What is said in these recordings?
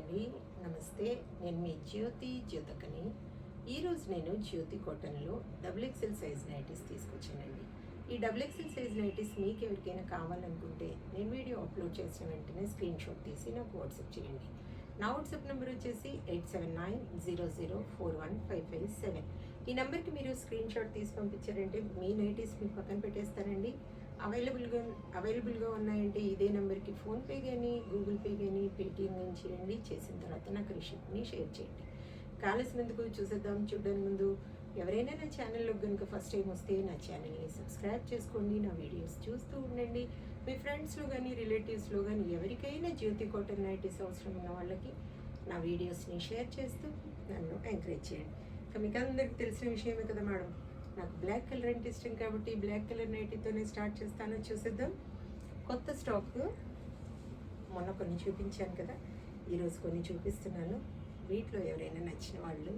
అండి. నమస్తే. నేను మీ జ్యోతకని. ఈరోజు నేను జ్యోతి కాటన్లో XXL సైజ్ నైటీస్ తీసుకొచ్చానండి. ఈ XXL సైజ్ నైటీస్ మీకు ఎవరికైనా కావాలనుకుంటే నేను వీడియో అప్లోడ్ చేసిన వెంటనే స్క్రీన్ షాట్ తీసి నాకు వాట్సాప్ చేయండి. నా వాట్సాప్ నెంబర్ వచ్చేసి 8790041557. ఈ నెంబర్కి మీరు స్క్రీన్ షాట్ తీసి పంపించారంటే మీ నైటీస్ మీకు పక్కన పెట్టేస్తారండి. అవైలబుల్గా ఉన్నాయంటే ఇదే నెంబర్కి ఫోన్పే కానీ గూగుల్ పే కానీ పేటిఎం కానీ చేయండి. చేసిన తర్వాత నాకు రిసిప్ట్ని షేర్ చేయండి. కావాల్సినందుకు చూసేద్దాం. చూడడానికి ముందు ఎవరైనా నా ఛానల్లో కనుక ఫస్ట్ టైం వస్తే నా ఛానల్ని సబ్స్క్రైబ్ చేసుకోండి. నా వీడియోస్ చూస్తూ ఉండండి. మీ ఫ్రెండ్స్లో కానీ రిలేటివ్స్లో కానీ ఎవరికైనా జ్యోతి కాటన్ నైటీస్ అవసరం ఉన్న వాళ్ళకి నా వీడియోస్ని షేర్ చేస్తూ నన్ను ఎంకరేజ్ చేయండి. ఇక మీకు అందరికీ తెలిసిన విషయమే కదా మేడం, నాకు బ్లాక్ కలర్ అంటే ఇష్టం కాబట్టి బ్లాక్ కలర్ నైటీతోనే స్టార్ట్ చేస్తాను. చూసేద్దాం. కొత్త స్టాక్ మొన్న కొన్ని చూపించాను కదా, ఈరోజు కొన్ని చూపిస్తున్నాను. వీటిలో ఎవరైనా నచ్చిన వాళ్ళు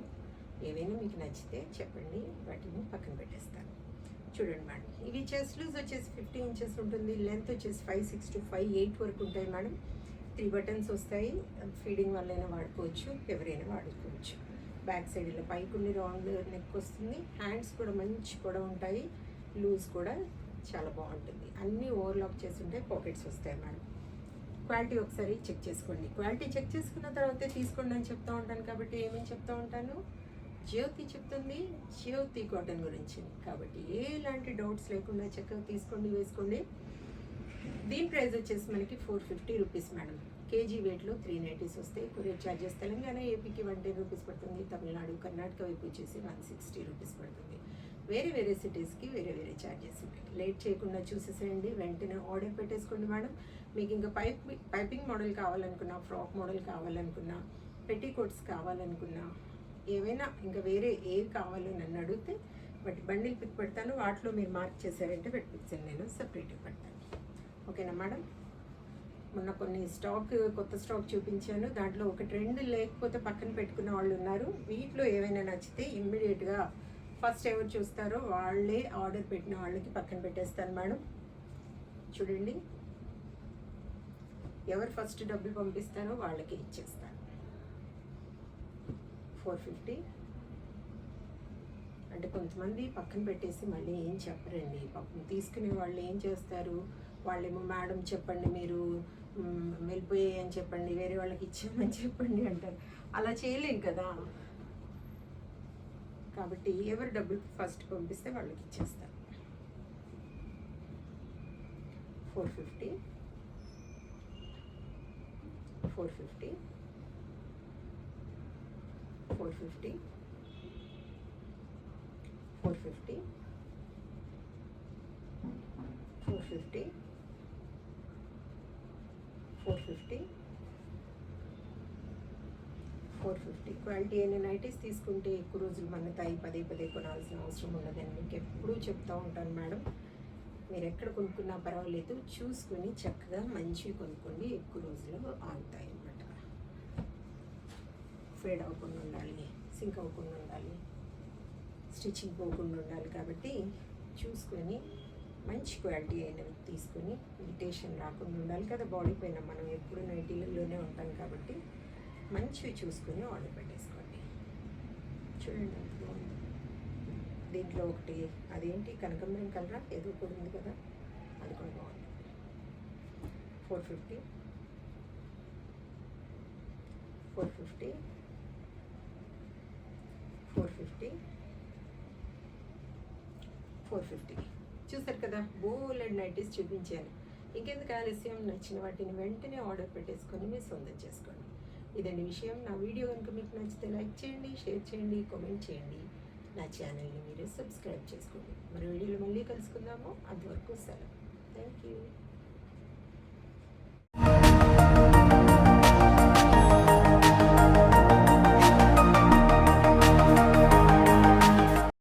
ఏవైనా మీకు నచ్చితే చెప్పండి, వాటిని పక్కన పెట్టేస్తాను. చూడండి మేడం, ఇవి చెస్ట్ లూజ్ వచ్చేసి 50 ఇంచెస్ ఉంటుంది. లెంత్ వచ్చేసి 5'6" to 5'8" వరకు ఉంటాయి మేడం. 3 బటన్స్ వస్తాయి. ఫీడింగ్ వాళ్ళైనా వాడుకోవచ్చు, ఎవరైనా వాడుకోవచ్చు. బ్యాక్ సైడ్ ఇలా పైకి రౌండ్ నెక్ వస్తుంది. హ్యాండ్స్ కూడా మంచి కూడా ఉంటాయి. లూజ్ కూడా చాలా బాగుంటుంది. అన్నీ ఓవర్లాక్ చేసి ఉంటాయి. పాకెట్స్ వస్తాయి మేడం. క్వాలిటీ ఒకసారి చెక్ చేసుకోండి. క్వాలిటీ చెక్ చేసుకున్న తర్వాతే తీసుకోండి అని చెప్తూ ఉంటాను. కాబట్టి ఏమేమి చెప్తూ ఉంటాను, జ్యోతి చెప్తుంది జ్యోతి కాటన్ గురించి. కాబట్టి ఎలాంటి డౌట్స్ లేకుండా చక్కగా తీసుకోండి, వేసుకోండి. దీని ప్రైస్ వచ్చేసి మనకి 450 రూపీస్ మేడం. కేజీ వెయిట్లో 3 నైటీస్ వస్తాయి. కొరియర్ ఛార్జెస్ తెలంగాణ ఏపీకి 110 రూపీస్ పడుతుంది. తమిళనాడు కర్ణాటక వైపు వచ్చేసి 160 రూపీస్ పడుతుంది. వేరే వేరే సిటీస్కి వేరే వేరే ఛార్జెస్ ఉంటాయి. లేట్ చేయకుండా చూసేసేయండి, వెంటనే ఆర్డర్ పెట్టేసుకోండి మేడం. మీకు ఇంకా పైపింగ్ మోడల్ కావాలనుకున్నా, ఫ్రాక్ మోడల్ కావాలనుకున్నా, పెట్టికోట్స్ కావాలనుకున్నా, ఏవైనా ఇంకా వేరే ఏవి కావాలో నన్ను అడిగితే వాటి బండిల్ పిక్ పెడతాను. వాటిలో మీరు మార్క్ చేశారంటే పెట్టిస్తాను, నేను సపరేట్గా పెడతాను. ఓకేనా మేడం? మొన్న కొన్ని కొత్త స్టాక్ చూపించాను. దాంట్లో ఒక ట్రెండ్ లేకపోతే పక్కన పెట్టుకున్న వాళ్ళు ఉన్నారు. వీటిలో ఏవైనా నచ్చితే ఇమ్మీడియట్గా ఫస్ట్ ఎవరు చూస్తారో వాళ్ళే ఆర్డర్ పెట్టిన వాళ్ళకి పక్కన పెట్టేస్తాను మేడం. చూడండి, ఎవరు ఫస్ట్ డబ్బులు పంపిస్తారో వాళ్ళకి ఇచ్చేస్తాను. 450. అంటే కొంతమంది పక్కన పెట్టేసి మళ్ళీ ఏం చెప్పరండి. పాపం తీసుకునే వాళ్ళు ఏం చేస్తారు, వాళ్ళేమో మేడం చెప్పండి, మీరు వెళ్ళిపోయాయి అని చెప్పండి, వేరే వాళ్ళకి ఇచ్చామని చెప్పండి అంటారు. అలా చేయలేం కదా. కాబట్టి ఎవరు డబ్బులు ఫస్ట్ పంపిస్తే వాళ్ళకి ఇచ్చేస్తారు. 450, 450, 450, 450, 450, 450, 450. క్వాలిటీ అయిన నైటీస్ తీసుకుంటే ఎక్కువ రోజులు మన్నుతాయి. పదే కొనాల్సిన అవసరం ఉండదని మీకు ఎప్పుడూ చెప్తూ ఉంటాను మేడం. మీరు ఎక్కడ కొనుక్కున్నా పర్వాలేదు, చూసుకొని చక్కగా మంచివి కొనుక్కోండి. ఎక్కువ రోజులు ఆగుతాయి అన్నమాట. ఫేడ్ అవ్వకుండా ఉండాలి, సింక్ అవ్వకుండా ఉండాలి, స్టిచ్చింగ్ పోకుండా ఉండాలి. కాబట్టి చూసుకొని మంచి క్వాలిటీ అయినవి తీసుకొని ఇరిటేషన్ రాకుండా ఉండాలి కదా. బాడీ పైన మనం ఎప్పుడు నైటీలలోనే ఉంటాం కాబట్టి మంచివి చూసుకొని ఆర్డర్ పెట్టేసుకోండి. చూడండి ఎంత బాగుంది. దీంట్లో ఒకటి అదేంటి కనకాంబరం కలరా ఏదో కూడా ఉంది కదా, అది కూడా బాగుంది. 450, 450, 450, 450. చూసారు కదా, బోలెడ్ నైటీస్ చూపించాను. ఇంకెందుకు ఆలస్యం, నచ్చిన వాటిని వెంటనే ఆర్డర్ పెట్టేసుకొని మీరు సొంతం చేసుకోండి. ఇదండి విషయం. నా వీడియో కనుక మీకు నచ్చితే లైక్ చేయండి, షేర్ చేయండి, కామెంట్ చేయండి. నా ఛానల్ని మీరు సబ్స్క్రైబ్ చేసుకోండి. మరి వీడియోలో మళ్ళీ కలుసుకుందాము. అంతవరకు సెలవు. Thank you.